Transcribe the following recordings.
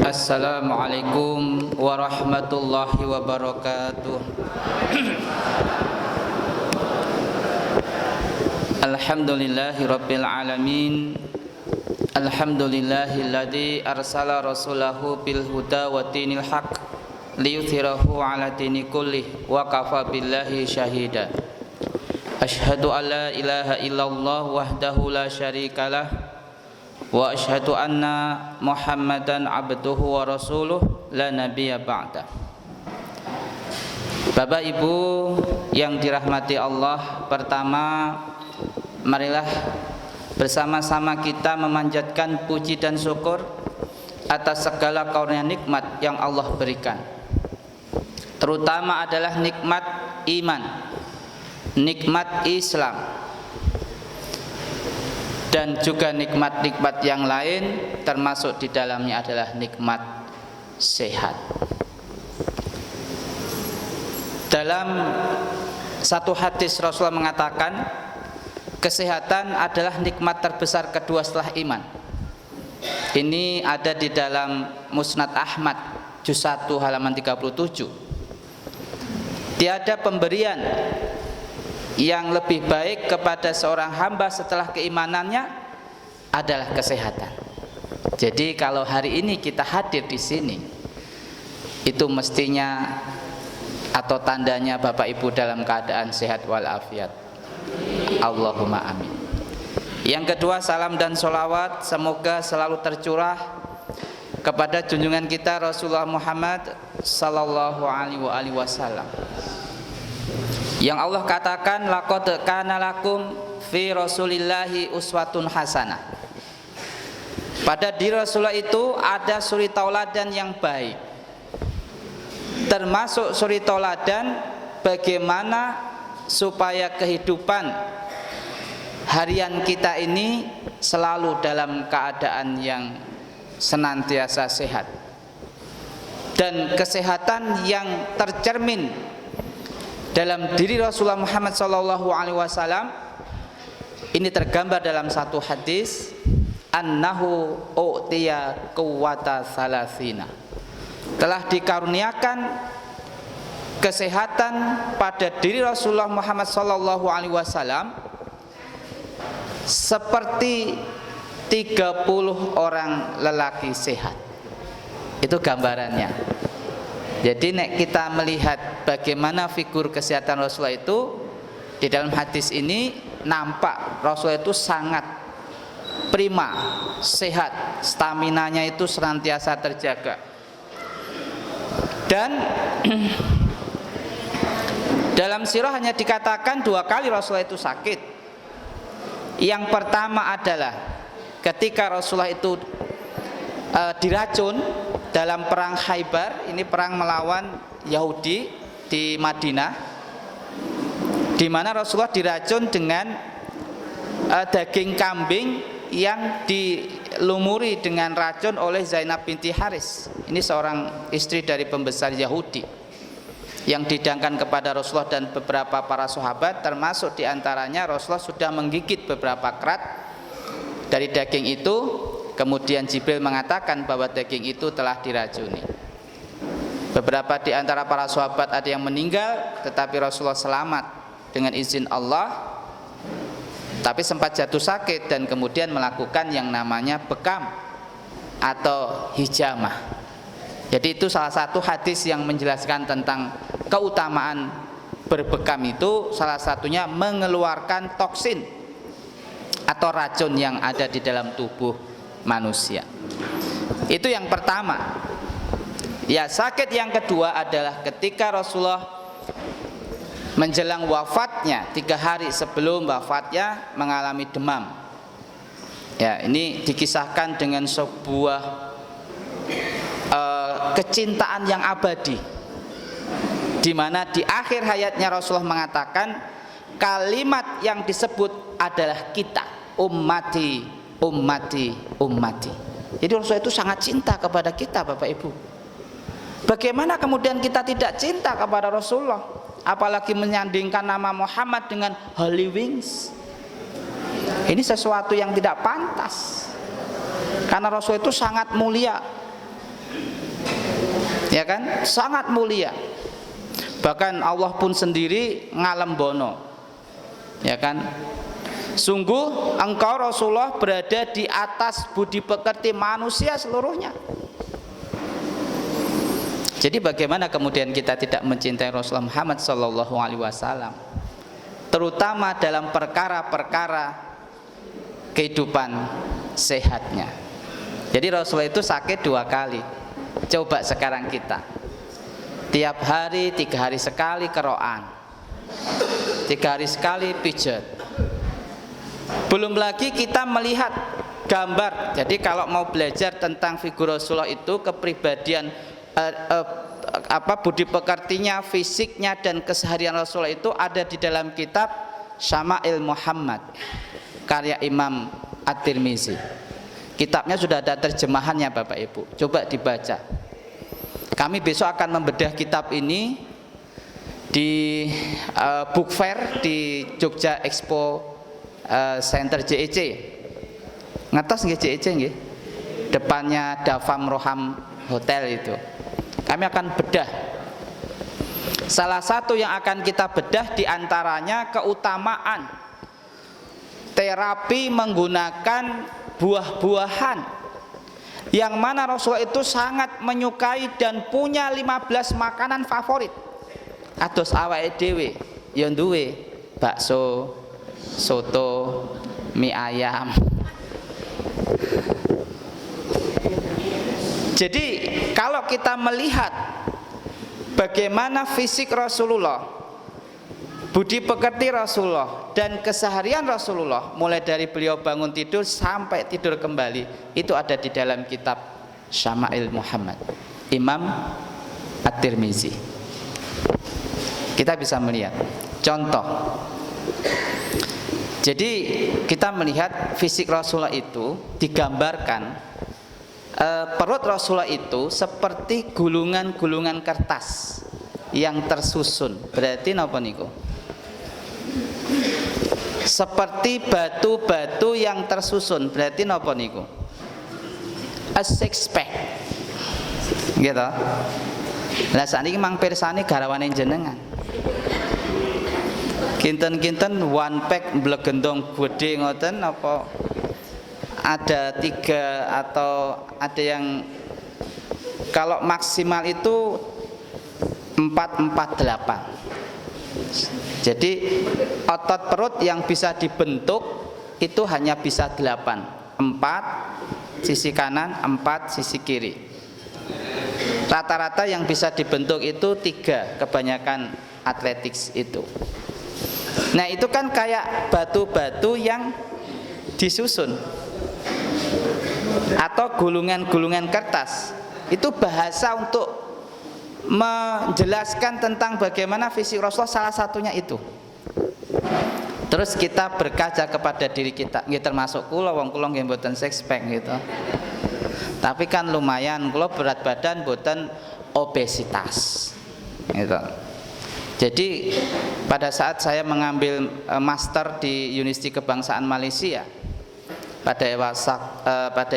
Assalamualaikum warahmatullahi wabarakatuh. Alhamdulillahi rabbil alamin. Alhamdulillahilladzi arsala rasulahu bil huda wa dinil haq liyuthhirahu ala dini kullih wa kafa billahi syahida. Asyhadu an la ilaha illallah wahdahu la syarikalah wa asyhadu anna Muhammadan abduhu wa rasuluh la nabiyya ba'da. Bapak Ibu yang dirahmati Allah, pertama marilah bersama-sama kita memanjatkan puji dan syukur atas segala karunia nikmat yang Allah berikan. Terutama adalah nikmat iman, nikmat Islam, dan juga nikmat-nikmat yang lain, termasuk di dalamnya adalah nikmat sehat. Dalam satu hadis Rasulullah mengatakan, kesehatan adalah nikmat terbesar kedua setelah iman. Ini ada di dalam Musnad Ahmad juz 1 halaman 37. Tiada pemberian yang lebih baik kepada seorang hamba setelah keimanannya adalah kesehatan. Jadi kalau hari ini kita hadir di sini, itu mestinya atau tandanya Bapak Ibu dalam keadaan sehat walafiat. Allahumma amin. Yang kedua, salam dan sholawat semoga selalu tercurah kepada junjungan kita Rasulullah Muhammad sallallahu alaihi wasallam, yang Allah katakan, laqad kana lakum fi rasulillahi uswatun hasanah. Pada diri Rasulullah itu ada suri tauladan yang baik, termasuk suri tauladan bagaimana supaya kehidupan harian kita ini selalu dalam keadaan yang senantiasa sehat, dan kesehatan yang tercermin dalam diri Rasulullah Muhammad SAW ini tergambar dalam satu hadis, annahu u'tiya quwwata salasina, telah dikaruniakan kesehatan pada diri Rasulullah Muhammad SAW seperti 30 orang lelaki sehat. Itu gambarannya. Jadi nek kita melihat bagaimana figur kesehatan Rasulullah itu, di dalam hadis ini nampak Rasulullah itu sangat prima, sehat, staminanya itu senantiasa terjaga. Dan dalam sirah hanya dikatakan 2 kali Rasulullah itu sakit. Yang pertama adalah ketika Rasulullah itu diracun dalam perang Khaybar, ini perang melawan Yahudi di Madinah, di mana Rasulullah diracun dengan daging kambing yang dilumuri dengan racun oleh Zainab binti Haris. Ini seorang istri dari pembesar Yahudi yang dihidangkan kepada Rasulullah dan beberapa para sahabat, termasuk diantaranya Rasulullah sudah menggigit beberapa kerat dari daging itu. Kemudian Jibril mengatakan bahwa daging itu telah diracuni. Beberapa di antara para sahabat ada yang meninggal, tetapi Rasulullah selamat dengan izin Allah, tapi sempat jatuh sakit dan kemudian melakukan yang namanya bekam atau hijamah. Jadi itu salah satu hadis yang menjelaskan tentang keutamaan berbekam itu, salah satunya mengeluarkan toksin atau racun yang ada di dalam tubuh manusia. Itu yang pertama. Ya, sakit yang kedua adalah ketika Rasulullah menjelang wafatnya, 3 hari sebelum wafatnya mengalami demam. Ya, ini dikisahkan dengan sebuah kecintaan yang abadi, di mana di akhir hayatnya Rasulullah mengatakan kalimat yang disebut adalah kita, ummati, ummati, ummati. Jadi Rasulullah itu sangat cinta kepada kita, Bapak Ibu. Bagaimana kemudian kita tidak cinta kepada Rasulullah, apalagi menyandingkan nama Muhammad dengan Holy Wings? Ini sesuatu yang tidak pantas, karena Rasul itu sangat mulia, Ya kan? Sangat mulia. Bahkan Allah pun sendiri ngalembono. Ya kan? Sungguh engkau Rasulullah berada di atas budi pekerti manusia seluruhnya. Jadi bagaimana kemudian kita tidak mencintai Rasulullah Muhammad SAW, terutama dalam perkara-perkara kehidupan sehatnya. Jadi Rasulullah itu sakit 2 kali. Coba sekarang kita tiap hari 3 hari sekali keroan, 3 hari sekali pijat. Belum lagi kita melihat gambar. Jadi kalau mau belajar tentang figur Rasulullah itu, kepribadian budi pekertinya, fisiknya dan keseharian Rasulullah itu ada di dalam kitab Syama'il Muhammad karya Imam At-Tirmizi. Kitabnya sudah ada terjemahannya Bapak Ibu, coba dibaca. Kami besok akan membedah kitab ini di book fair di Jogja Expo Center JEC. Ngetos nggih JEC nggih? Depannya Davam Roham Hotel itu. Kami akan bedah. Salah satu yang akan kita bedah diantaranya keutamaan terapi menggunakan buah-buahan, yang mana Rasulullah itu sangat menyukai dan punya 15 makanan favorit. Ados awake dhewe ya duwe bakso, soto, mie ayam. Jadi kalau kita melihat bagaimana fisik Rasulullah, budi pekerti Rasulullah dan keseharian Rasulullah, mulai dari beliau bangun tidur sampai tidur kembali, itu ada di dalam kitab Syama'il Muhammad Imam At-Tirmizi. Kita bisa melihat contoh. Jadi kita melihat fisik Rasulullah itu digambarkan, perut Rasulullah itu seperti gulungan-gulungan kertas yang tersusun. Berarti napa niku? Seperti batu-batu yang tersusun. Berarti napa niku? A six pack. Gitu. Lah sakniki mang pirsani garawane jenengan. Kinten-kinten one pack blegendong gede ngoten apa ada 3 atau ada yang kalau maksimal itu 448. Jadi otot perut yang bisa dibentuk itu hanya bisa 8, 4 sisi kanan, 4 sisi kiri. Rata-rata yang bisa dibentuk itu 3, kebanyakan athletics itu. Nah itu kan kayak batu-batu yang disusun atau gulungan-gulungan kertas. Itu bahasa untuk menjelaskan tentang bagaimana fisik Rasulullah, salah satunya itu. Terus kita berkaca kepada diri kita, nggih termasuk kula, wong kula nggih mboten six pack gitu. Tapi kan lumayan, kula berat badan mboten obesitas. Gitu. Jadi pada saat saya mengambil master di Universiti Kebangsaan Malaysia pada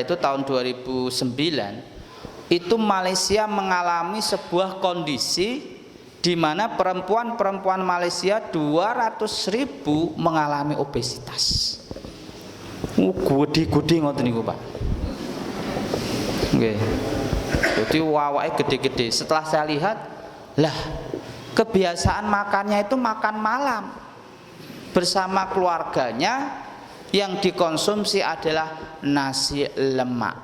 itu tahun 2009, itu Malaysia mengalami sebuah kondisi di mana perempuan-perempuan Malaysia 200.000 mengalami obesitas. Gede-gede ngoten niku, Pak. Nggih. Jadi wawake gede-gede. Setelah saya lihat, lah kebiasaan makannya itu makan malam bersama keluarganya, yang dikonsumsi adalah nasi lemak.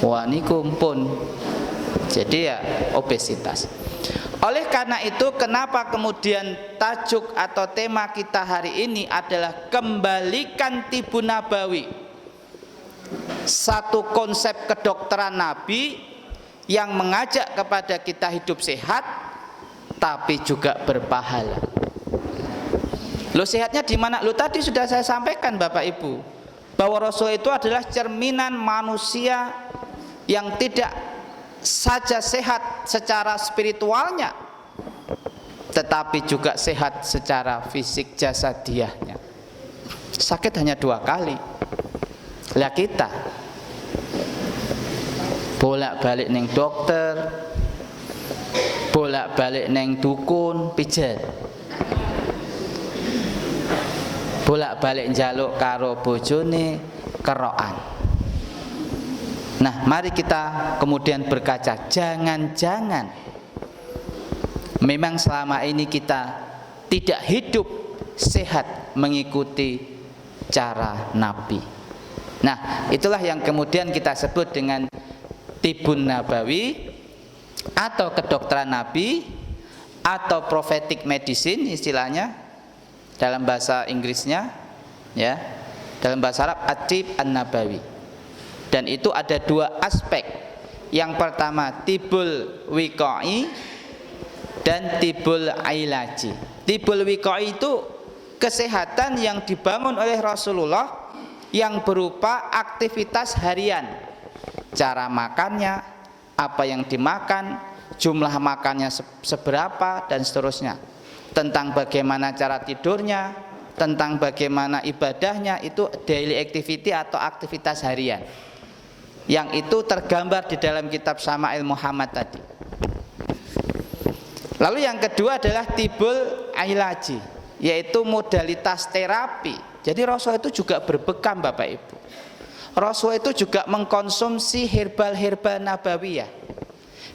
Wah niku pun jadi ya obesitas. Oleh karena itu, kenapa kemudian tajuk atau tema kita hari ini adalah kembalikan tibu nabawi, satu konsep kedokteran Nabi yang mengajak kepada kita hidup sehat tapi juga berpahala. Lo sehatnya di mana? Lo tadi sudah saya sampaikan Bapak Ibu, bahwa Rasul itu adalah cerminan manusia yang tidak saja sehat secara spiritualnya, tetapi juga sehat secara fisik jasadiahnya. Sakit hanya 2 kali. Lah kita bolak-balik neng dokter, bolak-balik neng dukun pijat, bolak-balik njaluk karo bojone kerokan. Nah, mari kita kemudian berkaca, jangan-jangan memang selama ini kita tidak hidup sehat mengikuti cara Nabi. Nah, itulah yang kemudian kita sebut dengan tibun nabawi atau kedokteran Nabi atau prophetic medicine istilahnya dalam bahasa Inggrisnya, ya, dalam bahasa Arab at-tib an-nabawi. Dan itu ada dua aspek. Yang pertama tibul wiqai dan tibul ailaji. Tibul wiqai itu kesehatan yang dibangun oleh Rasulullah yang berupa aktivitas harian, cara makannya, apa yang dimakan, jumlah makannya seberapa, dan seterusnya. Tentang bagaimana cara tidurnya, tentang bagaimana ibadahnya, itu daily activity atau aktivitas harian. Yang itu tergambar di dalam kitab Syama'il Muhammad tadi. Lalu yang kedua adalah tibul ailaji, yaitu modalitas terapi. Jadi Rasul itu juga berbekam, Bapak Ibu. Rasul itu juga mengkonsumsi herbal-herbal nabawiyah.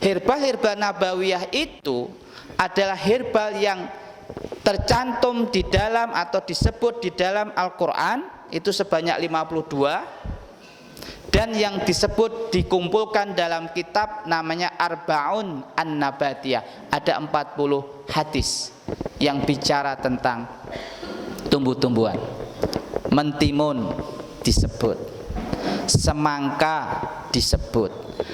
Herbal-herbal nabawiyah itu adalah herbal yang tercantum di dalam atau disebut di dalam Al-Quran, itu sebanyak 52, dan yang disebut dikumpulkan dalam kitab namanya Arba'un An-Nabatiyah. Ada 40 hadis yang bicara tentang tumbuh-tumbuhan. Mentimun disebut, semangka disebut,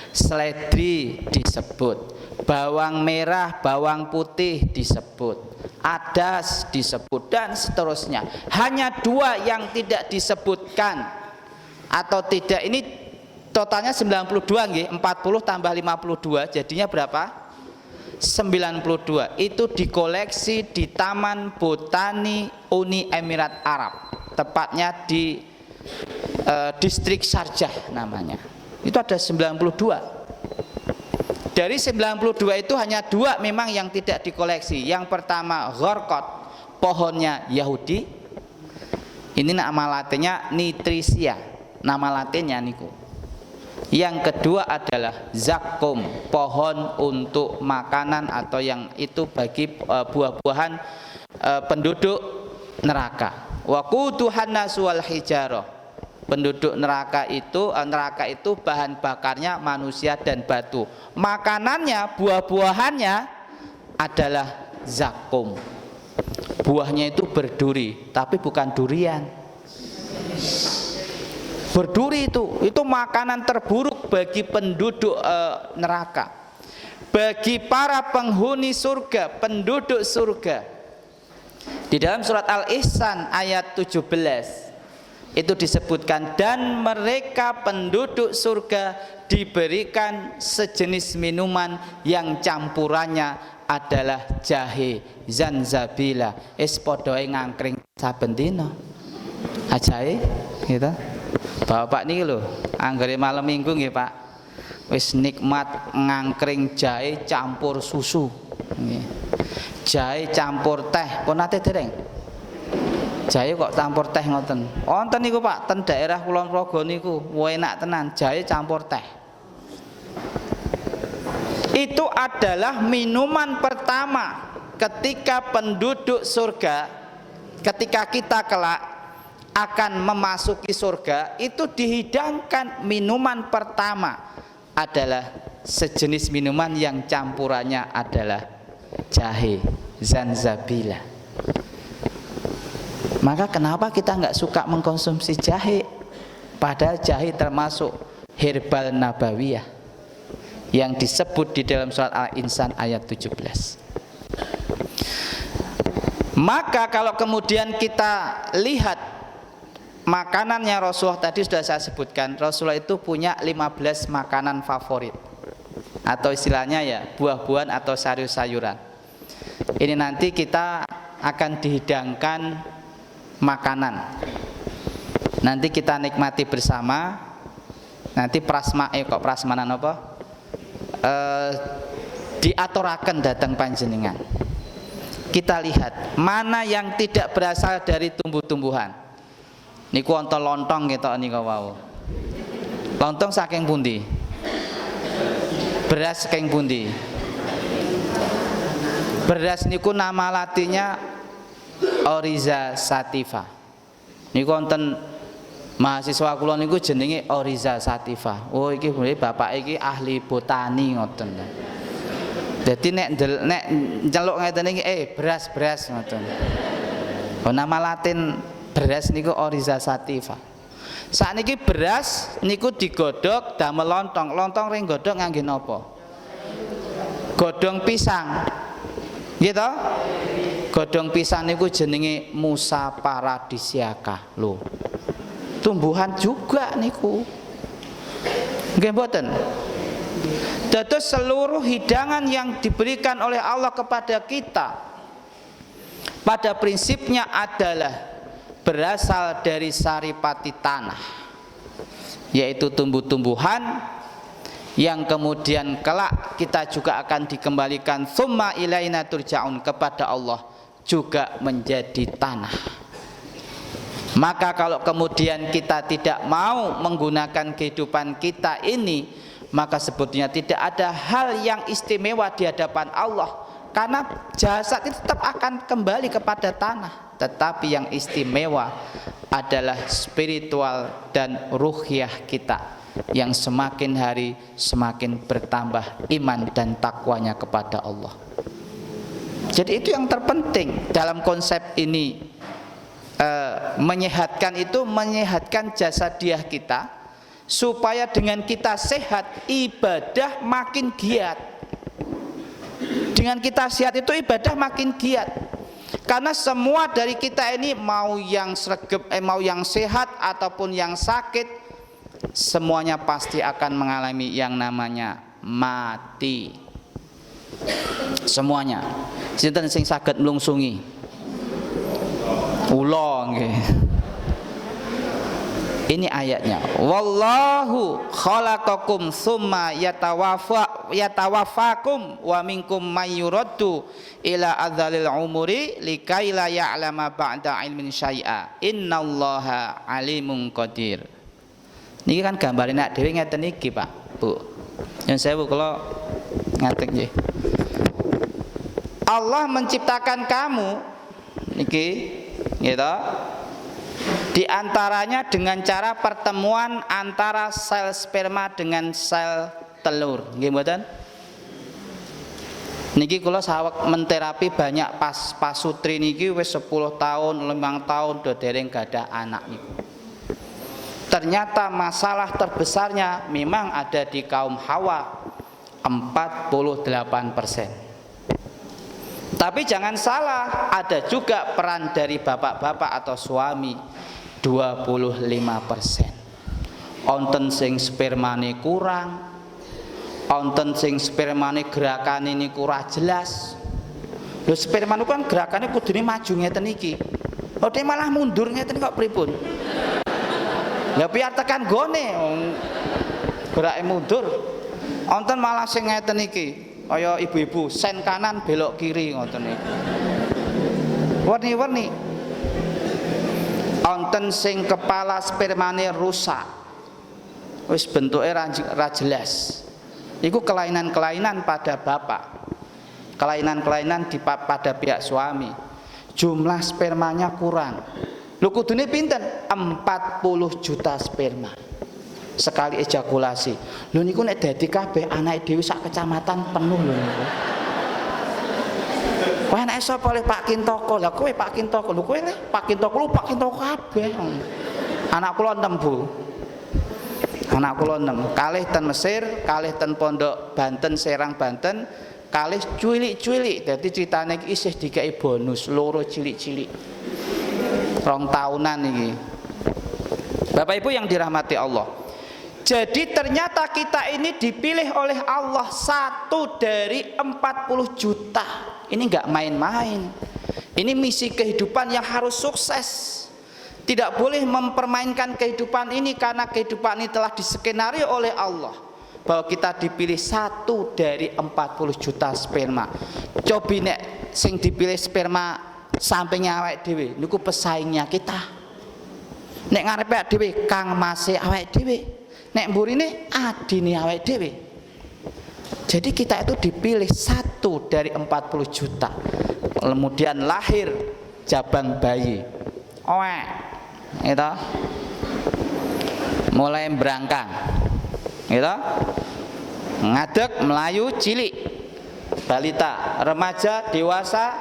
seledri disebut, bawang merah, bawang putih disebut, adas disebut, dan seterusnya. Hanya dua yang tidak disebutkan atau tidak, ini totalnya 92 nggih, 40 tambah 52 jadinya berapa? 92. Itu dikoleksi di Taman Botani Uni Emirat Arab, tepatnya di distrik Sharjah namanya. Itu ada 92. Dari 92 itu hanya dua memang yang tidak dikoleksi. Yang pertama gharqad, pohonnya Yahudi. Ini nama latinnya Nitrisia, nama latinnya niku. Yang kedua adalah zakum, pohon untuk makanan atau yang itu bagi buah-buahan penduduk neraka. Wa quduhan nasu wal hijarah, penduduk neraka itu bahan bakarnya manusia dan batu. Makanannya, buah-buahannya adalah zakum. Buahnya itu berduri, tapi bukan durian. Berduri itu makanan terburuk bagi penduduk neraka. Bagi para penghuni surga, penduduk surga. Di dalam surat Al-Ihsan ayat 17 itu disebutkan, dan mereka penduduk surga diberikan sejenis minuman yang campurannya adalah jahe, zanzabila, podoe ngangkring saben dina. Ajae gitu. Bapak niki lho, anggere malam minggu nggih Pak, wis nikmat ngangkring jahe campur susu nggih. Jahe campur teh, pun nate dereng? Jahe kok campur teh ngoten. Wonten niku Pak, ten daerah Kulon Progo niku enak tenan, jahe campur teh. Itu adalah minuman pertama ketika penduduk surga, ketika kita kelak akan memasuki surga, itu dihidangkan minuman pertama adalah sejenis minuman yang campurannya adalah jahe, zanzabila. Maka kenapa kita nggak suka mengkonsumsi jahe? Padahal jahe termasuk herbal nabawiyah yang disebut di dalam surat Al-Insan ayat 17. Maka kalau kemudian kita lihat makanannya Rasulullah, tadi sudah saya sebutkan, Rasulullah itu punya 15 makanan favorit, atau istilahnya ya buah-buahan atau sayur-sayuran. Ini nanti kita akan dihidangkan makanan, nanti kita nikmati bersama. Nanti kok prasmanan apa? Diaturaken datang panjenengan. Kita lihat mana yang tidak berasal dari tumbuh-tumbuhan. Niku wonten lontong ketok nika wau. Lontong saking pundi? Beras saking pundi? Beras niku nama latinnya Oryza sativa. Niku wonten mahasiswa kula niku jenenge Oryza sativa. Oh iki bapak iki ahli botani ngoten. Jadi nek nceluk ngeten iki beras ngoten. Oh nama latin beras niku Oryza sativa. Sakniki beras niku digodhog damel lontong. Lontong ring godhog ngangge napa? Godhong pisang. Gitu? Godhong pisang niku jenenge Musa paradisiaca lho. Tumbuhan juga niku. Nggih mboten? Dados seluruh hidangan yang diberikan oleh Allah kepada kita pada prinsipnya adalah berasal dari saripati tanah, yaitu tumbuh-tumbuhan yang kemudian kelak kita juga akan dikembalikan tsumma ilaina turja'un, kepada Allah juga menjadi tanah. Maka kalau kemudian kita tidak mau menggunakan kehidupan kita ini, maka sebetulnya tidak ada hal yang istimewa di hadapan Allah, karena jasad itu tetap akan kembali kepada tanah. Tetapi yang istimewa adalah spiritual dan ruhiyah kita yang semakin hari semakin bertambah iman dan takwanya kepada Allah. Jadi itu yang terpenting dalam konsep ini. Menyehatkan itu menyehatkan jasadiah kita, supaya dengan kita sehat ibadah makin giat. Dengan kita sehat itu ibadah makin giat. Karena semua dari kita ini mau yang sregep, mau yang sehat ataupun yang sakit, semuanya pasti akan mengalami yang namanya mati. Semuanya. Sinten sing saged mlungsungi? Ula nggih. Ini ayatnya. Wallahu khalaqakum tsumma yatawaffakum wa minkum may yuraddu ila adzalil umuri likaila ya'lama ba'da ilmin syai'a. Innallaha alimun qadir. Niki kan gambare nek dhewe ngeten iki, Pak, Bu. Yen sewu kula ngatek nggih. Allah menciptakan kamu niki gitu. Di antaranya dengan cara pertemuan antara sel sperma dengan sel telur, nggih mboten? Niki kula saweg menterapi banyak pasutri niki wis 10 tahun, 5 tahun do dereng gadah anak niku. Ternyata masalah terbesarnya memang ada di kaum Hawa, 48%. Tapi jangan salah, ada juga peran dari bapak-bapak atau suami, 25%. Onten sing spermane kurang, onten sing spermane gerakane niku ora jelas. Lho sperma niku kan gerakane kudune maju ngeten iki. Kok malah mundur ngeten kok pripun? Lah biar tekan gone gerake mundur. Onten malah sing ngeten iki, kaya ibu-ibu sen kanan belok kiri ngoten niku. Warni-warni. Onten sing kepala spermane rusak, wis bentuke ra jelas. Iku kelainan-kelainan pada bapak, kelainan-kelainan pada pihak suami. Jumlah spermanya kurang. Lho kudune pinten? 40 juta sperma sekali ejakulasi. Lho niku nek dadi kabeh anake dhewe sak kecamatan penuh lho niku. Kowe anak sapa le Pak Kintoko? Lah kowe Pak Kintoko. Lho kowe le Pak Kintoko, Pak Kintoko kabeh. Anak kula 6, Bu. Anak kula 6. Kalih ten Mesir, kalih ten Pondok Banten, Serang Banten, kalih cuwilik-cuwilik. Dadi critane iki isih dikeki bonus loro cilik-cilik. 2 tahunan iki. Bapak Ibu yang dirahmati Allah. Jadi ternyata kita ini dipilih oleh Allah 1 dari 40 juta. Ini enggak main-main. Ini misi kehidupan yang harus sukses. Tidak boleh mempermainkan kehidupan ini, karena kehidupan ini telah diskenario oleh Allah bahwa kita dipilih 1 dari 40 juta sperma. Cobi nek sing dipilih sperma sampingnya awake dhewe niku pesaingnya kita. Nek ngarepe awake dhewe kang mase awake dhewe, nek mburine adine awake dhewe. Jadi kita itu dipilih 1 dari 40 juta. Kemudian lahir jabang bayi, gitu, mulai berangkang, gitu, ngadeg, melayu, cilik, balita, remaja, dewasa,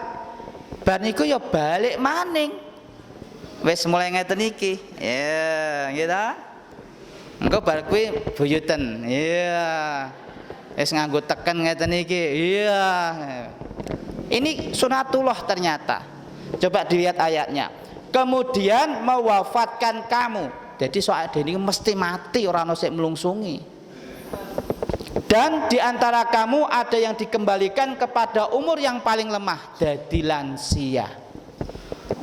bar niku ya balik maning. Wis mulai ngeten iki, ya, gitu. Engko bar kuwi buyuten, iya. Wis nganggo teken ngeten iki, iya. Ini sunatullah ternyata. Coba dilihat ayatnya. Kemudian mewafatkan kamu. Jadi soal ini mesti mati, orang nosek melungsungi. Dan diantara kamu ada yang dikembalikan kepada umur yang paling lemah, dadi lansia.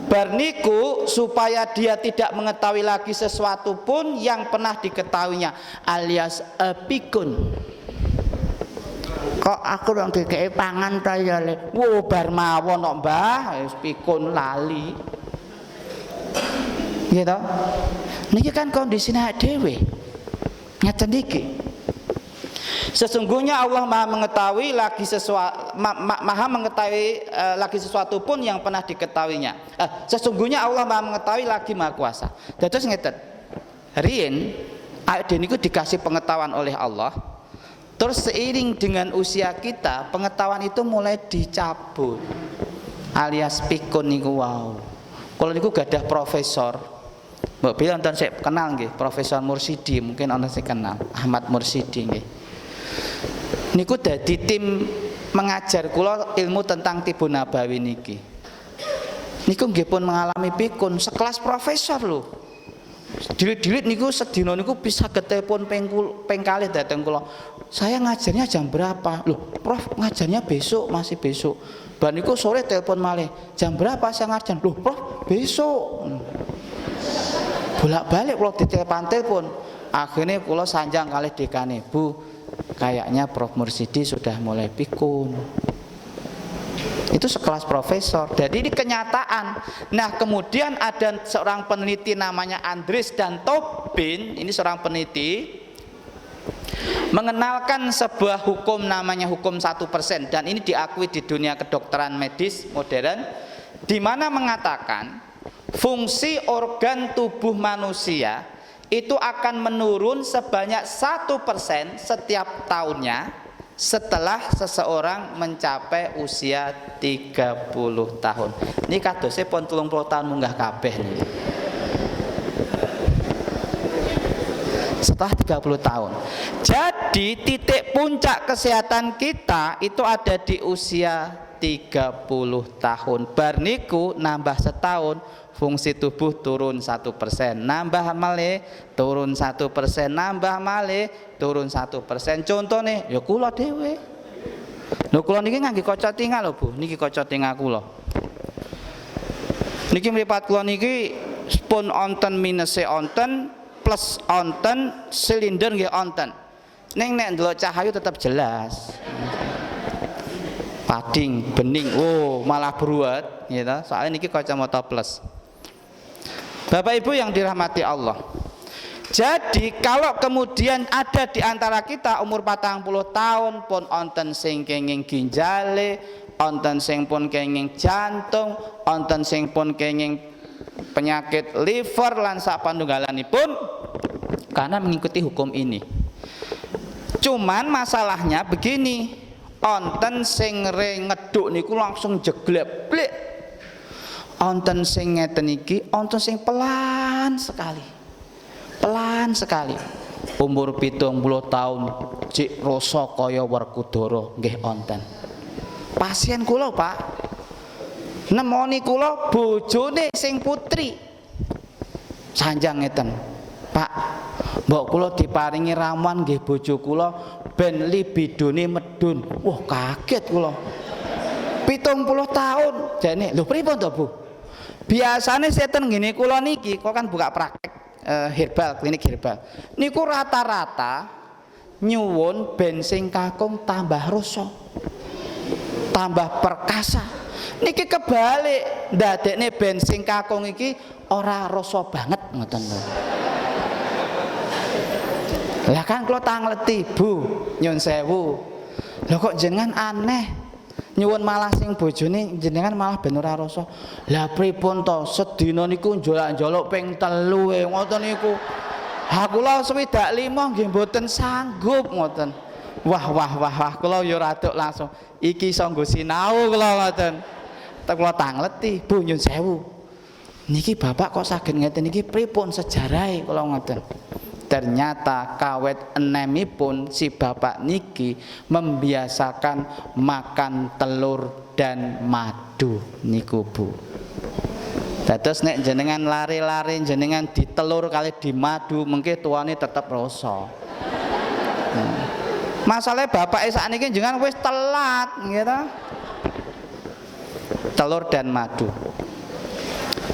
Berniku supaya dia tidak mengetahui lagi sesuatu pun yang pernah diketahuinya, alias pikun. Kok aku dong dikei pangan ta ya le. Wo bar mawon kok Mbah, wis pikun lali. Gitu. Niki kan kondisine dhewe. Ngeten iki. Sesungguhnya Allah Maha mengetahui lagi sesuatu, Maha mengetahui lagi sesuatu pun yang pernah diketahuinya. Sesungguhnya Allah Maha mengetahui lagi Maha Kuasa. Terus ngeten. Riyen awake dhewe niku dikasih pengetahuan oleh Allah. Terus seiring dengan usia kita, pengetahuan itu mulai dicabut, alias pikun niku wow. Kalau niku gadah profesor, mbok bilang nonton saya kenal nggih, Profesor Mursidi, mungkin ana sing kenal, Ahmad Mursidi nggih. Niku dadi tim mengajar kula ilmu tentang Tibu Nabawi niki. Niku nggih pun mengalami pikun sekelas profesor lho. Dilit-dilit niku sedina niku bisa ketelepon ping kalih dateng kula. Saya ngajarnya jam berapa? Loh, Prof, ngajarnya besok, masih besok. Bar niku sore telepon malih. Jam berapa saya ngajar? Loh, Prof, besok. Bolak-balik kula ditelepon. Akhirnya kula sanjang kalih dekane, Bu, kayaknya Prof Mursidi sudah mulai pikun. Itu sekelas profesor. Jadi ini kenyataan. Nah, kemudian ada seorang peneliti namanya Andries dan Tobin. Ini seorang peneliti mengenalkan sebuah hukum namanya hukum 1%, dan ini diakui di dunia kedokteran medis modern, di mana mengatakan fungsi organ tubuh manusia itu akan menurun sebanyak 1% setiap tahunnya setelah seseorang mencapai usia 30 tahun. Ini kadosnya pun 30 tahun munggah kabeh nih. Setelah 30 tahun. Jadi titik puncak kesehatan kita itu ada di usia 30 tahun. Bar niku nambah setahun, fungsi tubuh turun 1%, nambah malih turun 1%, nambah malih turun 1%. Contoh nih, ya kula dhewe. Lho kula niki ngangge kaca tinga lho Bu, niki kaca tinga kula. Niki mripat kula niki pun onten minuse onten, plus onten, silinder nggih onten. Ning nek ndelok cahaya tetap jelas. Pading, bening, oh malah beruat gitu. Soalnya niki kacamata plus. Bapak Ibu yang dirahmati Allah. Jadi kalau kemudian ada di antara kita umur 40 tahun pun onten sing kenging ginjale, onten sing pun kenging jantung, onten sing pun kenging penyakit liver lan sak panunggalanipun karena mengikuti hukum ini. Cuman masalahnya begini, onten sing ngeduk niku langsung jeglek-blek. Onten sing ngeten iki, onten sing pelan sekali. Pelan sekali. Umur 70 tahun cik rasa kaya Werkudara nggih onten. Pasien kula, Pak. Nemoni kula bojone sing putri. Sanjang ngeten. Pak, mbok kula diparingi ramuan nggih bojo kula ben libidone medun. Wah, kaget kula. 70 tahun. Jane, lho pripun to, Bu? Biasane seten ngene kula niki kok kan buka praktek herbal, klinik herbal. Niku rata-rata nyuwun bensin kakung tambah rasa. Tambah perkasa. Niki kebalik, ndadekne bensin kakung iki ora rasa banget ngoten lho. Lah kan kula tangleti, Bu, nyun sewu. Lah kok jenengan aneh. Nyuwun malah sing bojone jenengan malah ben ora rasa. Lah pripun to? Sedina niku njolak-njolok ping 3 ngoten niku. Ha kula swidak 5 nggih mboten sanggup ngoten. Wah kula ya raduk langsung. Iki iso nggo sinau kula ngoten. Kula tangleti, Bu nyun sewu. Niki Bapak kok saged ngeten niki pripun sejarahe kula ngoten. Ternyata kawet enemipun si bapak niki membiasakan makan telur dan madu niku Bu. Dados nek jenengan lari-lari jenengan di telur kali di madu mengke tuane tetep rasa. Masalahnya bapak sakniki jenengan wis telat nggih ta. Telur dan madu.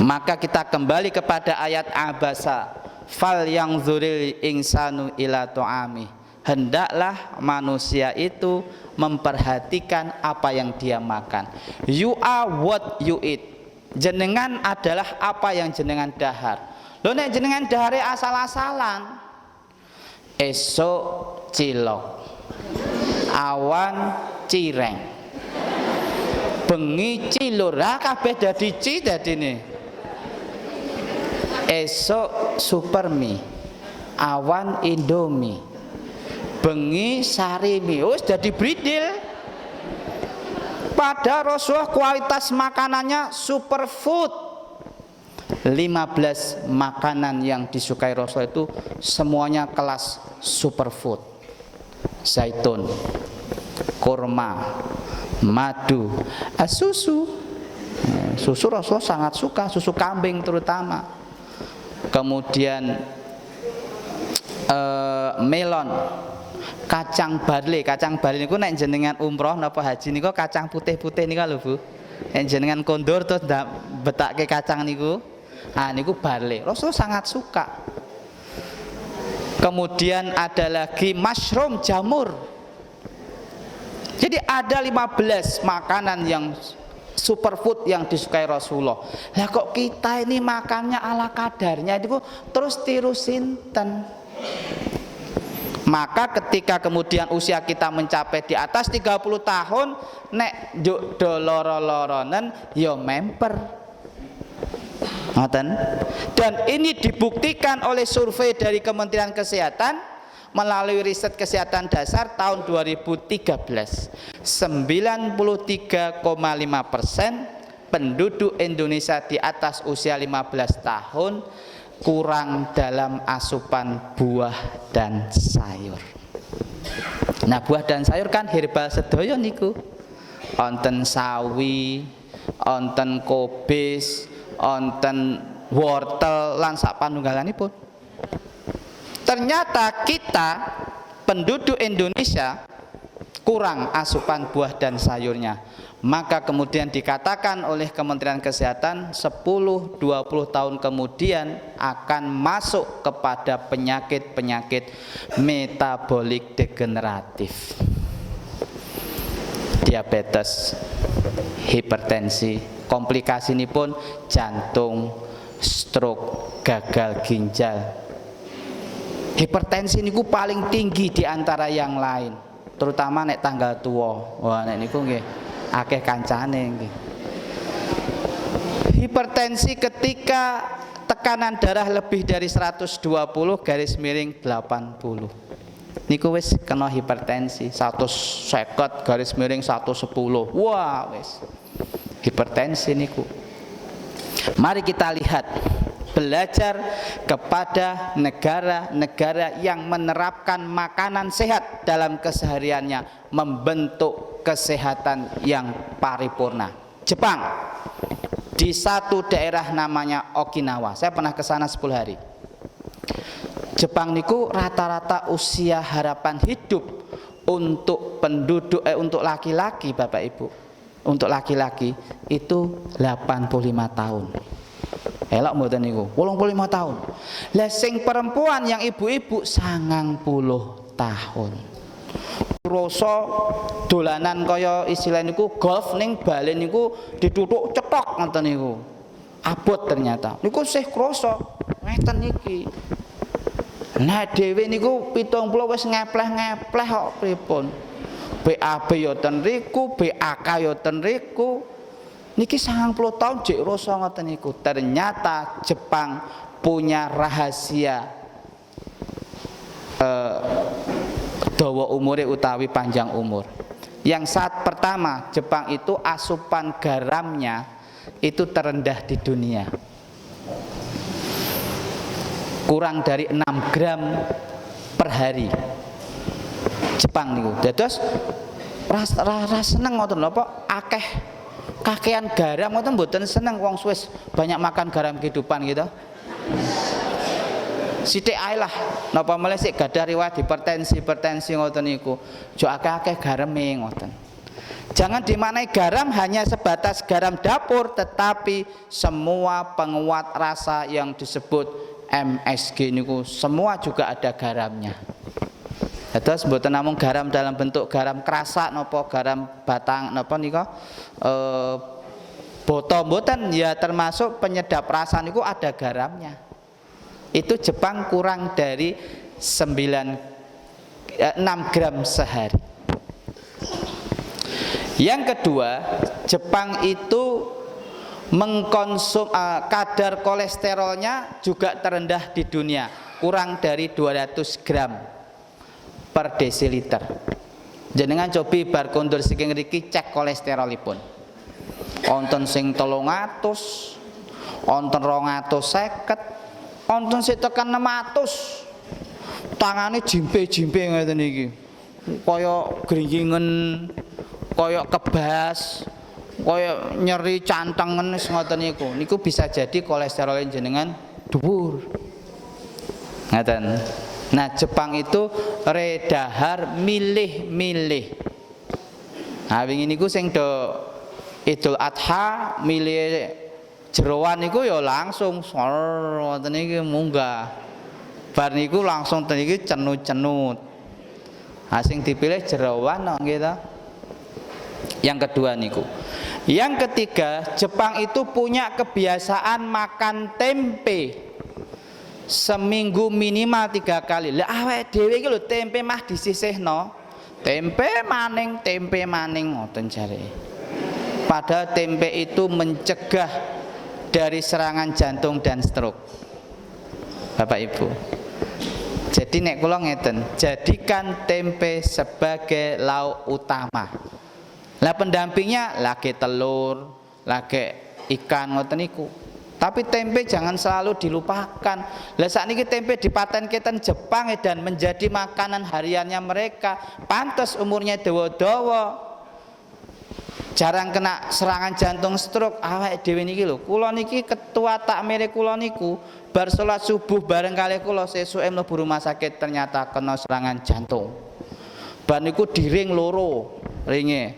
Maka kita kembali kepada ayat abasa. Fal yang zuril insanu ila tu'ami. Hendaklah manusia itu memperhatikan apa yang dia makan. You are what you eat. Jenengan adalah apa yang jenengan dahar. Lho nek jenengan dahare asal-asalan, esok cilok, awan cireng, bengi cilur, ha kabeh dadi ci dadine. Esok supermi, awan indomie, bengi sarimi, wis dadi bridil. Pada Rasulullah kualitas makanannya superfood. 15 makanan yang disukai Rasul itu semuanya kelas superfood. Zaitun, kurma, madu, susu. Susu Rasul sangat suka, susu kambing terutama. Kemudian melon, kacang barley niku nek jenengan umroh napa haji niku kacang putih-putih niku lho Bu. Nek jenengan kondur terus betake kacang niku, niku barley. Rasul sangat suka. Kemudian ada lagi mushroom, jamur. Jadi ada 15 makanan yang superfood yang disukai Rasulullah. Lah kok kita ini makannya ala kadarnya itu terus tiru sinten. Maka ketika kemudian usia kita mencapai di atas 30 tahun nek njuk do loro-loronen ya memper. Ngoten. Dan ini dibuktikan oleh survei dari Kementerian Kesehatan melalui riset kesehatan dasar tahun 2013. 93,5% penduduk Indonesia di atas usia 15 tahun kurang dalam asupan buah dan sayur. Nah, buah dan sayur kan herbal sedaya niku. Wonten sawi, wonten kobis, wonten wortel lan sak panunggalanipun. Ternyata kita penduduk Indonesia kurang asupan buah dan sayurnya. Maka kemudian dikatakan oleh Kementerian Kesehatan 10-20 tahun kemudian akan masuk kepada penyakit-penyakit metabolik degeneratif. Diabetes, hipertensi, komplikasi ini pun jantung, stroke, gagal ginjal. Hipertensi niku paling tinggi di antara yang lain, terutama nek tanggal tua. Wah, nek niku nggih akeh kancane nggih. Hipertensi ketika tekanan darah lebih dari 120/80 niku wis kena hipertensi. 150/110. Wah, wis hipertensi niku. Mari kita lihat, belajar kepada negara-negara yang menerapkan makanan sehat dalam kesehariannya, membentuk kesehatan yang paripurna. Jepang, di satu daerah namanya Okinawa, saya pernah ke sana 10 hari. Jepang niku rata-rata usia harapan hidup untuk penduduk untuk laki-laki, Bapak Ibu, untuk laki-laki itu 85 tahun. Elok mboten niku 85 tahun. Lah sing perempuan yang ibu-ibu 90 tahun. Rasa dolanan kaya istilah niku golf ning balen niku dituthuk cetok ngoten niku. Abot ternyata. Niku sih krasa ngeten iki. Nah dhewe niku 70 wis ngepleh-ngepleh kok pripun. BAB ya ten riku, BAK ya ten riku. Niki 90 tahun jek rasa ngoten niku. Ternyata Jepang punya rahasia dawa umure utawi panjang umur. Yang saat pertama Jepang itu asupan garamnya itu terendah di dunia. Kurang dari 6 gram per hari. Jepang niku. Dados ras seneng ngoten lho Pak, akeh kakean garam ngoten mboten seneng wong Swiss banyak makan garam kehidupan gitu. Sithik ae lah, napa melih sik gadah riwayat hipertensi ngoten niku. Jo akeh-akeh gareme ngoten. Jangan dimaknai garam hanya sebatas garam dapur, tetapi semua penguat rasa yang disebut MSG niku semua juga ada garamnya. Terus mboten namung garam dalam bentuk garam kerasa napa garam batang napa nika boto mboten ya termasuk penyedap rasa niku ada garamnya. Itu Jepang kurang dari 6 gram sehari. Yang kedua, Jepang itu mengkonsum kadar kolesterolnya juga terendah di dunia, kurang dari 200 gram per desiliter. Jenengan cobi bar kondur saking mriki cek kolesterolipun. Wonten sing 300, wonten 250, wonten sing tekan 600. Tangane jimpe-jimpe ngeten iki. Kaya gringgingen, kaya kebas, kaya nyeri cantengen wis ngoten niku. Niku bisa jadi kolesterol jenengan dhuwur. Ngaten. Nah, Jepang itu redahar milih-milih. Nah, wingi niku sing do Idul Adha milih jeroan niku ya langsung ngoten iki munggah. Bar niku langsung ten iki cenut-cenut. Ha sing dipilih jeroan kok nggih ta. Yang kedua niku. Yang ketiga, Jepang itu punya kebiasaan makan tempe. Seminggu minimal 3 kali. Lah awake dhewe iki lho tempe mah disisihno. Tempe maning ngoten jare. Padahal tempe itu mencegah dari serangan jantung dan stroke. Bapak Ibu. Jadi nek kula ngeten, jadikan tempe sebagai lauk utama. Lah pendampingnya lagi telur, lagi ikan ngoten niku. Tapi tempe jangan selalu dilupakan. Lah sakniki tempe dipatenke ten Jepang dan menjadi makanan hariannya mereka. Pantes umurnya dawa-dawa. Jarang kena serangan jantung stroke. Awake dhewe niki lho, kula niki ketua takmire kula niku bar salat subuh bareng kali kula sesuke mlebu rumah sakit ternyata kena serangan jantung. Bar niku diring loro ringe.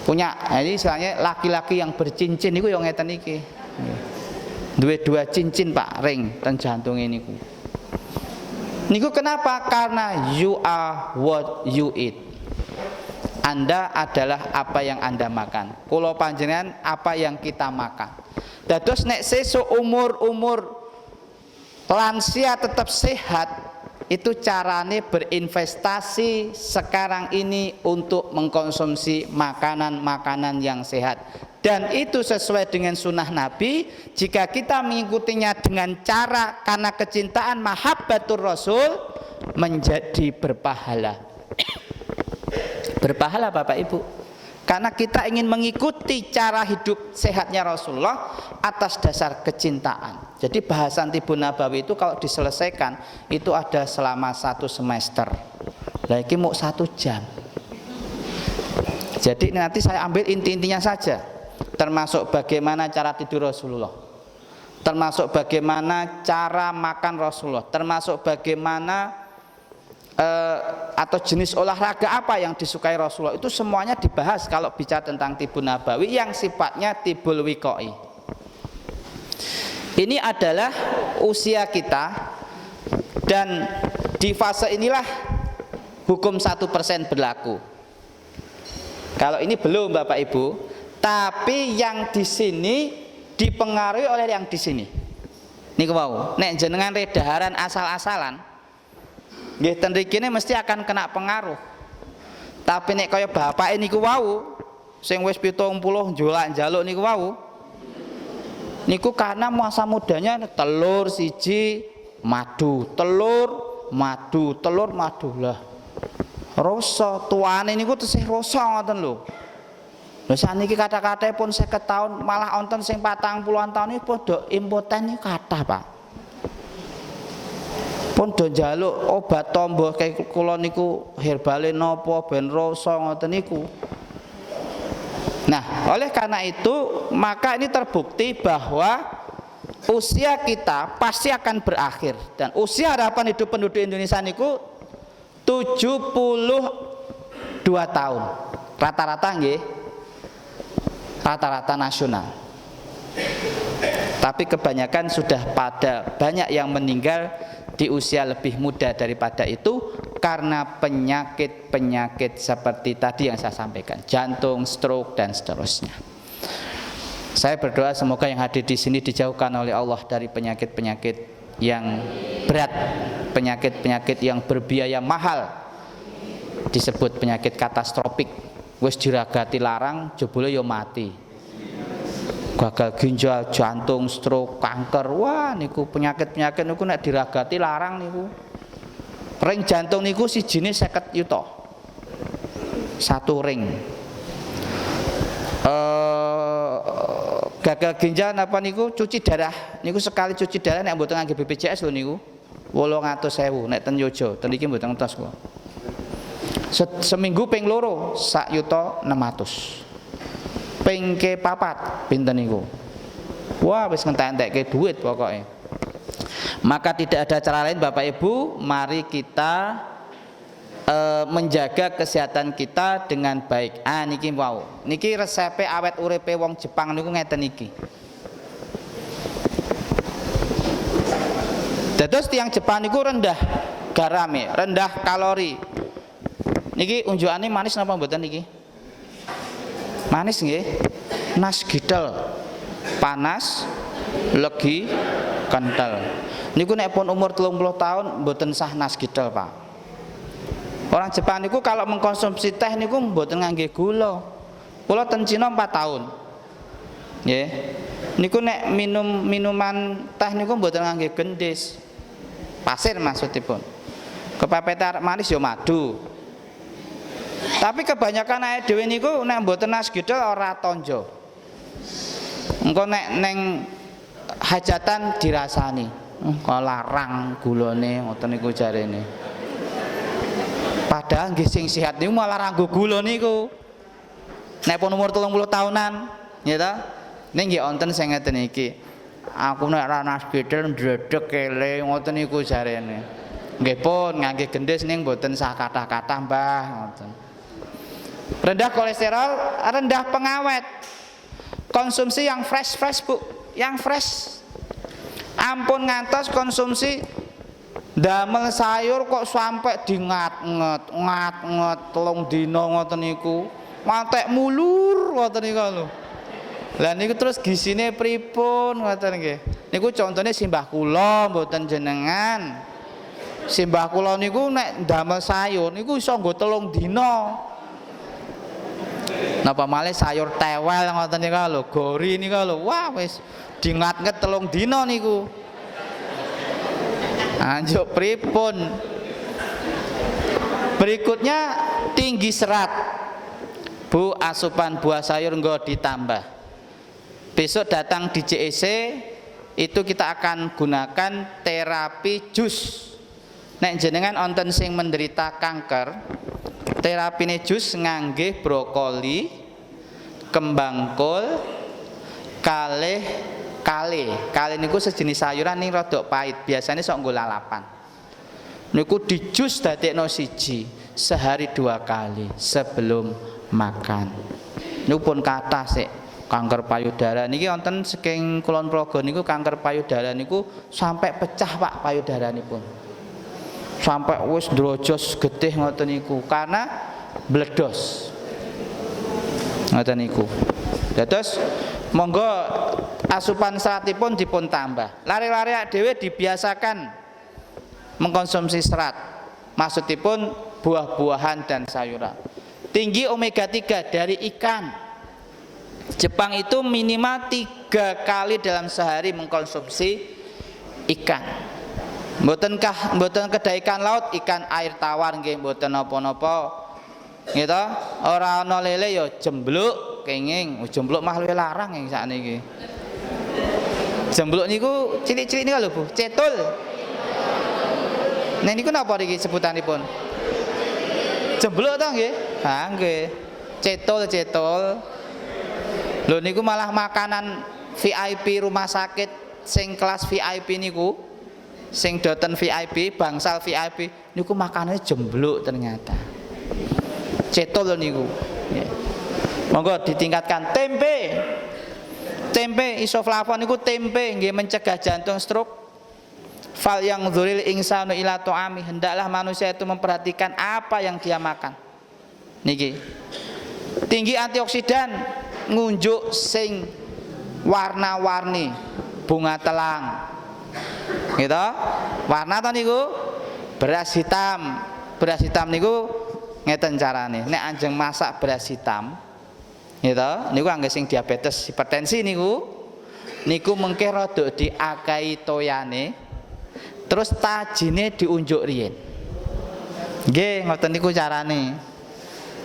Punya ini istilahnya laki-laki yang bercincin niku yo ngeten iki. Duwe 2 cincin Pak ring ten jantunge niku. Niku kenapa? Karena you are what you eat. Anda adalah apa yang Anda makan. Kula panjenengan apa yang kita makan. Dados nek sesuk umur lansia tetap sehat, itu carane berinvestasi sekarang ini untuk mengkonsumsi makanan-makanan yang sehat. Dan itu sesuai dengan sunnah Nabi. Jika kita mengikutinya dengan cara karena kecintaan mahabbatur Rasul, menjadi berpahala. Berpahala Bapak Ibu. Karena kita ingin mengikuti cara hidup sehatnya Rasulullah atas dasar kecintaan. Jadi bahasan Tibun Nabawi itu kalau diselesaikan itu ada selama 1 semester. Lagi mau 1 jam. Jadi nanti saya ambil inti-intinya saja. Termasuk bagaimana cara tidur Rasulullah, termasuk bagaimana cara makan Rasulullah, termasuk bagaimana atau jenis olahraga apa yang disukai Rasulullah. Itu semuanya dibahas kalau bicara tentang Tibun Nabawi yang sifatnya tibul wiqai. Ini adalah usia kita, dan di fase inilah hukum 1% berlaku. Kalau ini belum Bapak Ibu, tapi yang di sini dipengaruhi oleh yang di sini. Niku mau, nek jenengan redaharan asal-asalan, nggih ten rikine mesti akan kena pengaruh. Tapi nek kaya bapak niku wau, sing wis 70 njolak-njaluk niku wau, niku karena masa mudanya telur siji madu, telur madu lah. Rasa tuane niku tesih rasa ngoten lho. Lha saniki kata-kata pun 50 tahun, malah wonten sing 40-an tahun iki padha impoten iki kathah, Pak. Pun do njaluk obat tombo kayak kula niku herbale napa ben rasa ngoten niku. Nah, oleh karena itu maka ini terbukti bahwa usia kita pasti akan berakhir, dan usia harapan hidup penduduk Indonesia niku 72 tahun. Rata-rata nggih. Rata-rata nasional. Tapi kebanyakan sudah banyak yang meninggal di usia lebih muda daripada itu karena penyakit-penyakit seperti tadi yang saya sampaikan, jantung, stroke dan seterusnya. Saya berdoa semoga yang hadir di sini dijauhkan oleh Allah dari penyakit-penyakit yang berat, penyakit-penyakit yang berbiaya mahal, disebut penyakit katastrofik. Wis diragati larang, jebule yo mati. Gagal ginjal, jantung, stroke, kanker. Wah, niku penyakit-penyakit niku nek diragati larang niku. Ring jantung niku sijine 50 yuta. Satu ring. Gagal ginjal apa niku cuci darah. Niku sekali cuci darah nek mboten ngangge BPJS lho niku 800.000 nek ten Yojo. Ten iki mboten ngertos kok. Seminggu ping loro 1.600.000. Ping ke papat pinten niku. Wah, wis ngentek-entekke duit pokoknya. Maka tidak ada cara lain Bapak Ibu, mari kita menjaga kesehatan kita dengan baik. Niki wow. Niki resepe awet uripe wong Jepang niku ngeten iki. Dados tiyang Jepang niku rendah garame, rendah kalori. Niki unjukane manis napa mboten niki? Manis nggih. Nas gidel. Panas, legi, kental. Niku nek pun umur 30 tahun mboten sah nas gidel, Pak. Orang Jepang niku kalau mengkonsumsi teh niku mboten ngangge gula. Kula ten Cina 4 tahun. Nggih. Niku nek minuman teh niku mboten ngangge gendis. Pasir maksudipun. Kepepet arek manis ya madu. Tapi kebanyakan awake dhewe niku nek mboten nas gidel ora tonjo. Engko nek neng hajatan dirasani. Kok larang gulane ngoten niku jarene. Padahal nggih sing sehat niku malah ranggo gula niku. Nek pun umur 30 tahunan, ya ta? Ning nggih wonten sing ngeten iki. Aku nek ra nas gidel ndredeg kele ngoten niku jarene. Nggih pun ngangge gendis ning mboten sah kathah-kathah Mbah ngoten. Rendah kolesterol, rendah pengawet. Konsumsi yang fresh Bu, yang fresh. Ampun ngantos konsumsi damel sayur kok sampai dingat-nget 3 dina ngoten niku. Mantek mulur ngoten niku lho. Lah niku terus gisine pripun ngoten nggih. Niku contone simbah kula mboten jenengan. Simbah kula niku nek damel sayur niku iso nggo 3 dina. Napa malih sayur tewel ngoten niku lho, gori niku lho. Wah wis dingat-nget 3 dina niku. Anjuk pripun? Berikutnya tinggi serat. Bu, asupan buah sayur nggo ditambah. Besok datang di JEC itu kita akan gunakan terapi jus. Nek jenengan wonten sing menderita kanker, terapine jus ngangge brokoli, kembang kol, kale niku sejenis sayuran ning rada pahit, biasanya sok nggo lalapan. Niku di jus dadekno siji, sehari 2 kali sebelum makan. Niku pun kathah sik. kanker payudara niki wonten saking Kulon Progo niku kanker payudara niku sampai pecah Pak payudaranipun. Sampai wis drojos getih ngoten niku karena bledos. Ngoten niku. Dados monggo asupan seratipun dipun tambah. Lare-lare dhewe dibiasakan mengkonsumsi serat. Maksudipun buah-buahan dan sayuran. Tinggi omega 3 dari ikan. Jepang itu minimal 3 kali dalam sehari mengkonsumsi ikan. Mboten kedai ikan laut, ikan air tawar nggih mboten napa-napa. Gitu. Ora ana lele ya jembluk kenging. Jembluk mah luwih larang yang sakniki. Jembluk niku cilik-cilik niku lho Bu, cetul. Nah niku napa niki sebutanipun? Jembluk to nggih? Ha nggih. Cetul. Lho niku malah makanan VIP rumah sakit sing kelas VIP niku, sing doten VIP, bangsal VIP niku makanannya jembluk ternyata. Cetul niku. Monggo ditingkatkan tempe. Tempe isoflavon niku tempe nggih mencegah jantung stroke. Fal yang dzuril insanu ila ta'ami, hendaklah manusia itu memperhatikan apa yang dia makan. Niki. Tinggi antioksidan, ngunjuk sing warna-warni, bunga telang. Gitu. Warna to niku beras hitam. Beras hitam niku ngeten carane. Nek anjeng masak beras hitam, gitu, niku angge sing diabetes, hipertensi niku mengke rada diakai toyane, terus tajine diunjuk riyen. Nggih, ngoten niku carane.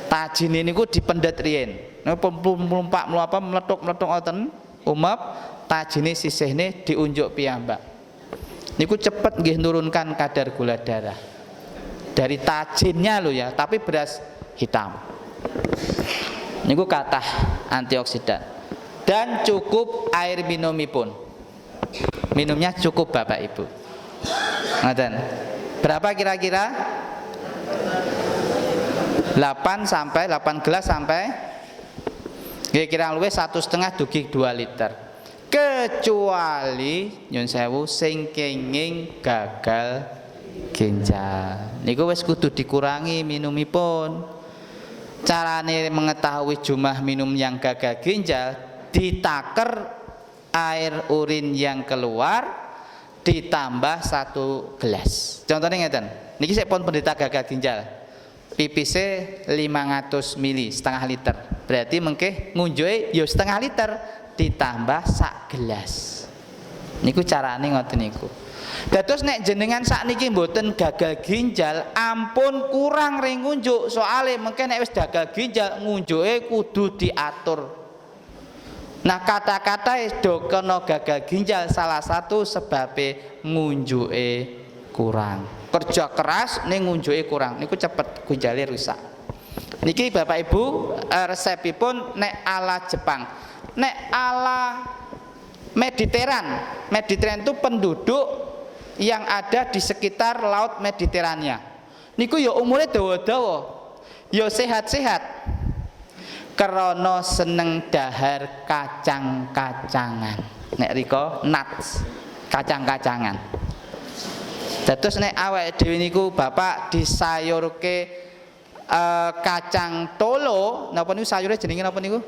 Tajine niku dipendet riyen. Niku mlumpak meletuk-meletuk ngoten, umep, tajine sisihne diunjuk piyambak. Niku cepet nggih nurunkan kadar gula darah. Dari tajinnya lho ya, tapi beras hitam. Niku kathah antioksidan. Dan cukup air minumipun. Minumnya cukup Bapak Ibu. Ngoten. Berapa kira-kira? 8 gelas sampai kira-kira luwih 1,5 dugi 2 liter. Kecuali nyun sewu sing kenging gagal ginjal. Niku wis kudu dikurangi minumipun. Carane mengetahui jumlah minum yang gagal ginjal, ditaker air urin yang keluar ditambah 1 gelas. Contohnya ngeten. Niki saya pun penderita gagal ginjal. Pipise 500 ml, setengah liter. Berarti mengke ngunjuke ya setengah liter ditambah 1 gelas. Niku carane ngoten niku. Dados nek jenengan sakniki mboten gagal ginjal, ampun kurang ring ngunjuk. Soale mengke nek wis gagal ginjal ngunjuke kudu diatur. Nah kata-kata do kena gagal ginjal salah satu sebabe ngunjuke kurang. Kerja keras ning ngunjuke kurang. Niku cepet ginjale rusak. Niki Bapak Ibu resepipun nek ala Jepang. Nek ala Mediteran itu penduduk yang ada di sekitar laut Mediterania. Niku ya umure dawa-dawa, ya sehat-sehat. Krana seneng dahar kacang-kacangan. Nek rika nuts, kacang-kacangan. Dados nek awake dhewe niku Bapak disayurke kacang tolo, napa niku sayure jenenge napa niku?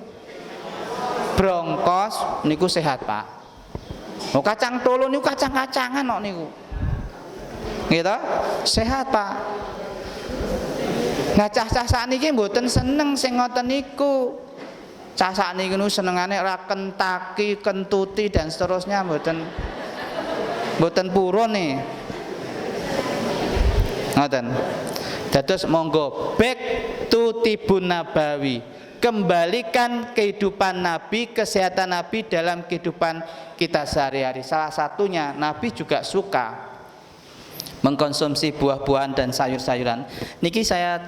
Brongkos niku sehat, Pak. Oh, kacang tolo niku kacang-kacangan kok niku. Gitu? Sehat, Pak. Nah, cah-cah sakniki mboten seneng sing ngoten niku. Cah sakniki niku senengane ra kentaki, kentuti dan seterusnya mboten purun nih. Ngoten. Dados monggo back to Tibun Nabawi. Kembalikan kehidupan Nabi, kesehatan Nabi dalam kehidupan kita sehari-hari. Salah satunya Nabi juga suka mengkonsumsi buah-buahan dan sayur-sayuran. Niki saya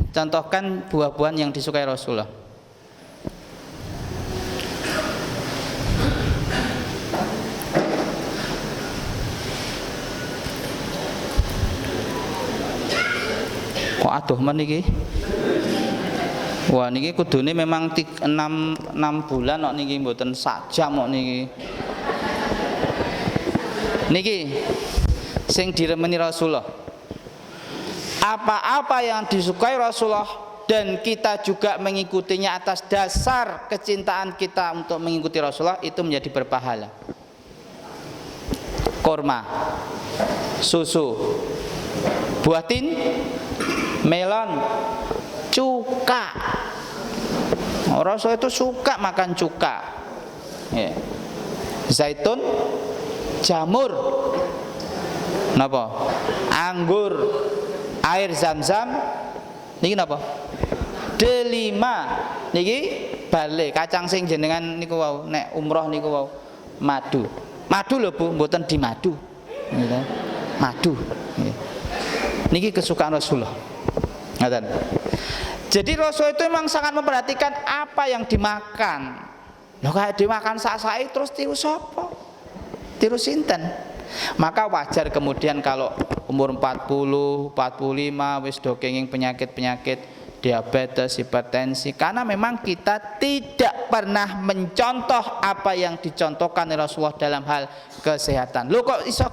contohkan buah-buahan yang disukai Rasulullah. Kok aduh men iki? Wah niki kudune memang 6 bulan kok niki mboten sak jam kok niki. Niki sing diremeni Rasulullah. Apa-apa yang disukai Rasulullah dan kita juga mengikutinya atas dasar kecintaan kita untuk mengikuti Rasulullah itu menjadi berpahala. Kurma, susu, buah tin, melon, cuka. Rasul itu suka makan cuka. Ya. Zaitun, jamur, napa? Anggur, air zam-zam. Niki napa? Delima. Niki bale, kacang sing jenengan niku wau, nek umroh niku wau. Madu. Madu lho Bu, mboten di madu. Madu. Niki kesukaan Rasulullah. Ngaten. Jadi Rasul itu memang sangat memperhatikan apa yang dimakan. Loh kayak dimakan sak-sake terus tiru sapa? Tiru sinten? Maka wajar kemudian kalau umur 40, 45 wis do kenging penyakit-penyakit diabetes, hipertensi, karena memang kita tidak pernah mencontoh apa yang dicontohkan Rasulullah dalam hal kesehatan. Loh kok iso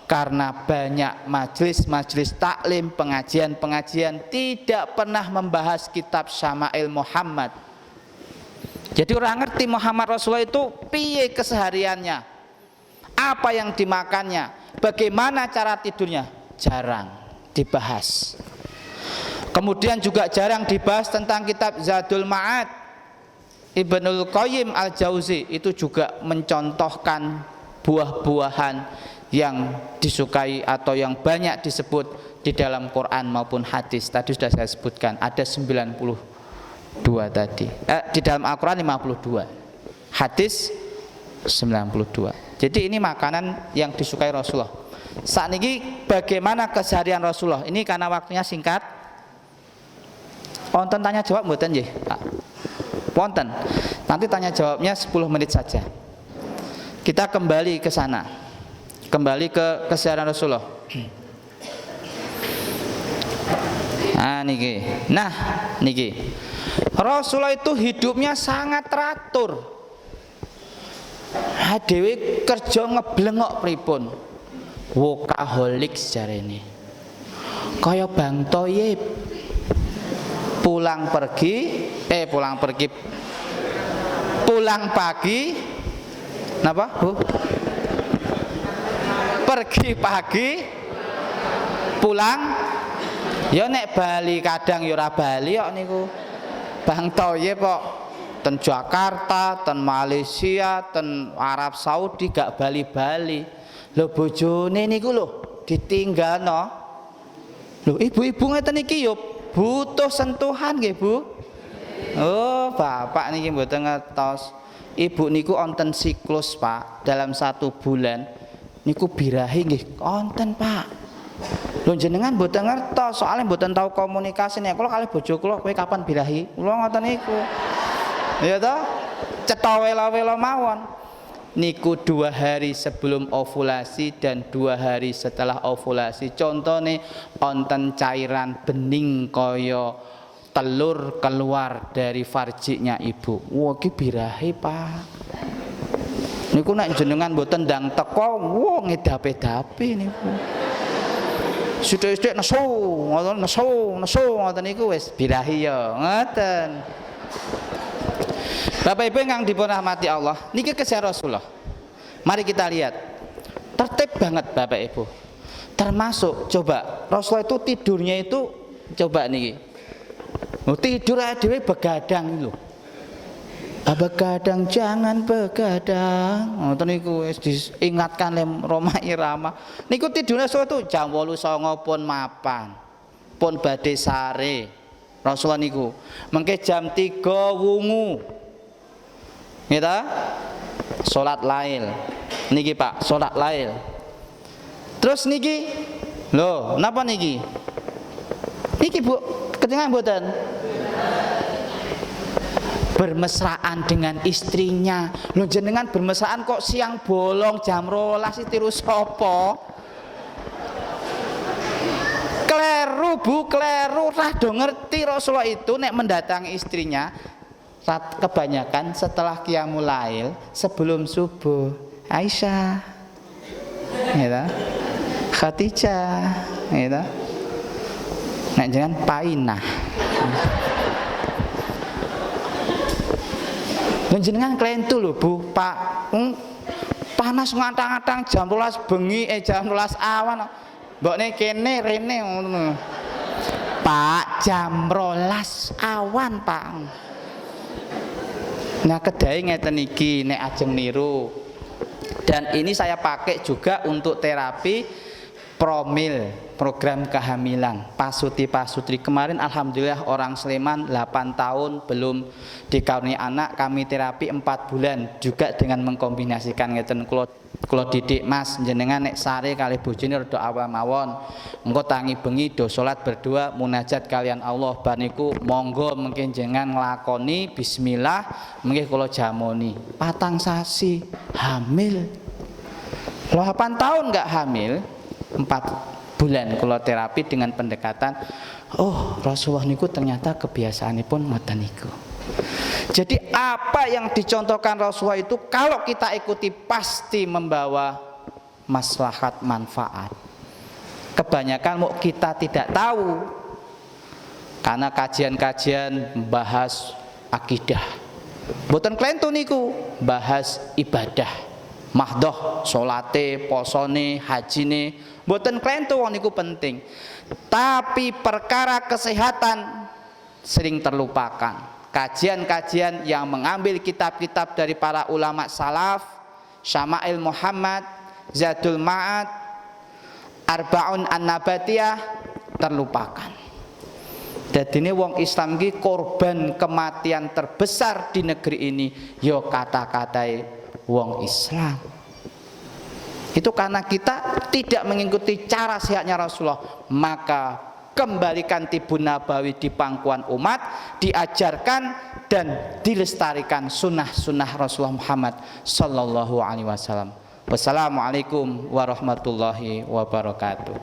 karena banyak majelis-majelis taklim, pengajian-pengajian tidak pernah membahas kitab Syama'il Muhammad. Jadi orang ngerti Muhammad Rasulullah itu piye kesehariannya, apa yang dimakannya, bagaimana cara tidurnya, jarang dibahas. Kemudian juga jarang dibahas tentang kitab Zadul Ma'ad. Ibnul Qayyim Al-Jauzi itu juga mencontohkan buah-buahan yang disukai atau yang banyak disebut di dalam Quran maupun hadis. Tadi sudah saya sebutkan ada 92 tadi. Di dalam Al-Quran 52, hadis 92. Jadi ini makanan yang disukai Rasulullah. Saat ini bagaimana keseharian Rasulullah? Ini karena waktunya singkat. Wonten tanya jawab mboten nggih, Pak? Wonten. Nanti tanya jawabnya 10 menit saja. Kita kembali ke sana. Kembali ke keseharian Rasulullah. Nah niki Rasulullah itu hidupnya sangat teratur. Dewe kerja ngeblengok pripun, workaholic sejarene. Kaya Bang Toyib pulang pagi napa Bu? Pergi pagi, pulang ya nek bali kadang ya ora bali kok niku. Bang Toyib kok ten Jakarta, ten Malaysia, ten Arab Saudi gak bali-bali. Lho bojone niku lho ditinggalno. Lho ibu-ibu ngeten iki yo butuh sentuhan nggih Bu. Oh, bapak niki mboten ngertos. Ibu niku wonten siklus Pak, dalam 1 bulan niku birahi nggih konten Pak. Lho jenengan mboten ngertos, soalnya mboten tahu komunikasi nek kula kalih bojo kula kowe kapan birahi? Kula ngoten niku. Ya toh? Cetha wela-wela mawon. Niku 2 hari sebelum ovulasi dan 2 hari setelah ovulasi. Contone wonten cairan bening kaya telur keluar dari farjinya ibu. Wah iki birahi Pak. Niku nek jenengan mboten ndang teko, wah ngedape-dape niku. Sithik-sithik nesu ngoten niku wis birahi ya, ngoten. Bapak Ibu yang dirahmati Allah, niki keseharian Rasulullah. Mari kita lihat. Tertib banget Bapak Ibu. Termasuk coba Rasulullah itu tidurnya itu coba niki. Tidur dhewe begadang lho. Begadang jangan begadang. Ngoten niku wis diingatkan le Roma Irama. Niku tidurnya suatu jam 8.09 pun mapan. Pun badhe sare. Rasulullah niku mengke jam 3 wungu. Nggih ta? Salat lail. Niki Pak, salat lail. Terus niki lho, napa niki? Niki Bu, ketingal mboten? Bermesraan dengan istrinya. Lho jenengan bermesraan kok siang bolong jam 12 tiru sapa? Kleru Bu, kleru, rada ngerti Rasulullah itu nek mendatangi istrinya kebanyakan setelah qiyamul lail sebelum subuh. Aisyah, gitu. Khadijah, gitu. Nek jangan Painah. Jenengan klentu lho Bu, Pak. Panas ngatang-atang jam 12 bengi jam 12 awan. Mbokne kene rene ngono. Pak, jam 12 awan, Pak. Nah, kedai ngeten iki nek ajeng niru. Dan ini saya pakai juga untuk terapi promil, program kehamilan pasuti-pasutri. Kemarin alhamdulillah orang Sleman 8 tahun belum dikaruniai anak, kami terapi 4 bulan juga dengan mengkombinasikan ngeten kula didik Mas jenengan nek sare kali bojone rada awam mawon. Engko tangi bengi do salat berdua munajat kalian Allah bar niku monggo mungkin jenengan nglakoni bismillah mengki kula jamoni 4 sasi hamil. 8 tahun enggak hamil 4 bulan kula terapi dengan pendekatan oh Rasulullah niku ternyata kebiasaanipun ngoten niku. Jadi apa yang dicontohkan Rasulullah itu kalau kita ikuti pasti membawa maslahat manfaat. Kebanyakan kita tidak tahu karena kajian-kajian membahas akidah. Mboten klentu niku bahas ibadah. Mahdoh salate, posone, hajine mboten klentu wong niku penting. Tapi perkara kesehatan sering terlupakan. Kajian-kajian yang mengambil kitab-kitab dari para ulama salaf, Syama'il Muhammad, Zadul Ma'ad, Arba'un An-Nabatiyah terlupakan. Jadi ini wong Islam ini korban kematian terbesar di negeri ini yo kata-katai wong Islam. Itu karena kita tidak mengikuti cara sehatnya Rasulullah. Maka kembalikan Tibun Nabawi di pangkuan umat, diajarkan dan dilestarikan sunnah-sunnah Rasulullah Muhammad sallallahu alaihi wasallam. Wassalamualaikum warahmatullahi wabarakatuh.